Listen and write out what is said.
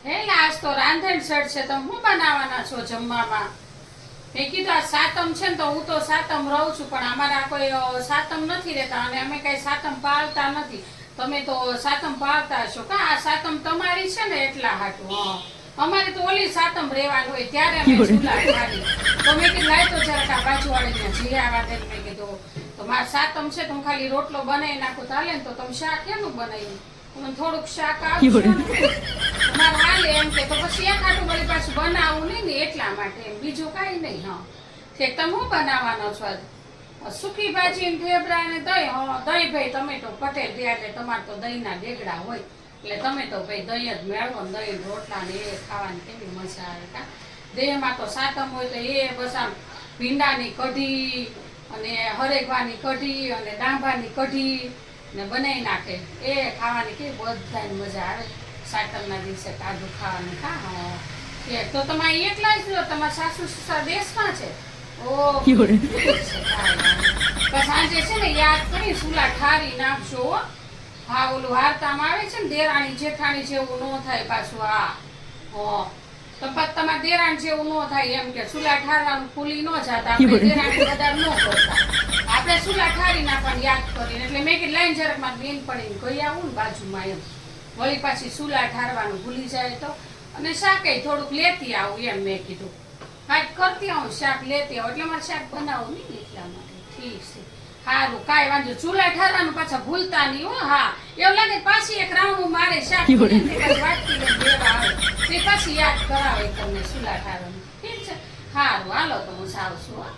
હે આજ તો રાંધણ સડ છે. તમે શું બનાવવાના છો જમવામાં? મેં કીધું આ સાતમ છે ને તો હું તો સાતમ રહું છું, પણ અમારા કોઈ સાતમ નથી રહેતા અને અમે કઈ સાતમ પાળતા નથી. તમે તો સાતમ પાળતા હશો કા? આ સાતમ તમારી છે ને એટલા હાટું. અમારે તો ઓલી સાતમ રહેવાનું હોય ત્યારે અમે ચૂલા ઠારી. તો મેં કીધું લાય તો જરાક આ બાજુવાળીને જી આવા દે. મેં કીધું તો મારે સાતમ છે તો હું ખાલી રોટલો બનાવી નાખું તો હાલે ને. તો તમે શાક કેનું બનાવ્યું? મને થોડુંક શાક આવશે મારે હાલે એમ કે તો પછી એક આટું વળી પાછું બનાવવું નહીં ને એટલા માટે એમ, બીજું કાંઈ નહીં. હા ઠીક. તમે શું બનાવવાનો છો? સૂકી ભાજી ને ઢેબરા ને દહીં. દહીં ભાઈ તમે તો પટેલ રહ્યા એટલે તમારે તો દહીંના ડેગડા હોય એટલે તમે તો ભાઈ દહીં જ મેળવો ને દહીં રોટલા ને એ ખાવાની કેવી મજા આવે કા? દેહમાં તો સાતમ હોય તો એ બસ આમ ભીંડાની કઢી અને હરેકવાની કઢી અને ડાંભાની કઢી ને બનાવી નાખે એ ખાવાની કેવી બધાની મજા આવે સાતમના દિવસે કાઢું ખાવાનું કા? હા તો તમે એકલા જ લો? તમારા સાસુ સસરા દેશમાં છે? સાંજે છે ને યાદ કરી સુલા ઠારી નાખજો. હા ઓલું વાર્તામાં આવે છે ને દેરાણી જેઠાણી જેવું ન થાય પાછું. હા તમારે દેરાણ જેવું ન થાય એમ કે સુલા ઠારવાનું ફૂલી ન જતા. આપણે દેરાણી બધા ન કરતા, આપણે સુલા ઠારી નાખવાનું યાદ કરીને. એટલે મેં કીધું લાઈન જરાક માં બેન પડીને ગઈ આવું ને બાજુમાં એમ, વળી પાછી સુલા ઠારવાનું ભૂલી જાય તો. અને શાકે થોડુંક લેતી આવું એમ મેં કીધું. કાંઈક કરતી આવું શાક લેતી આવું એટલે મારે શાક બનાવવું નહીં એટલા માટે. ઠીક છે સારું કાંઈ વાંધો. ચૂલા ઠારવાનું પાછા ભૂલતા નહીં હો. હા એવું લાગે પાછી એક રાઉન્ડ મારે શાક વાટકી દેવા આવે તે પાછી યાદ કરાવે તમને ચૂલા ઠારવાનું. ઠીક છે સારું હાલો તો હું સાવ છું.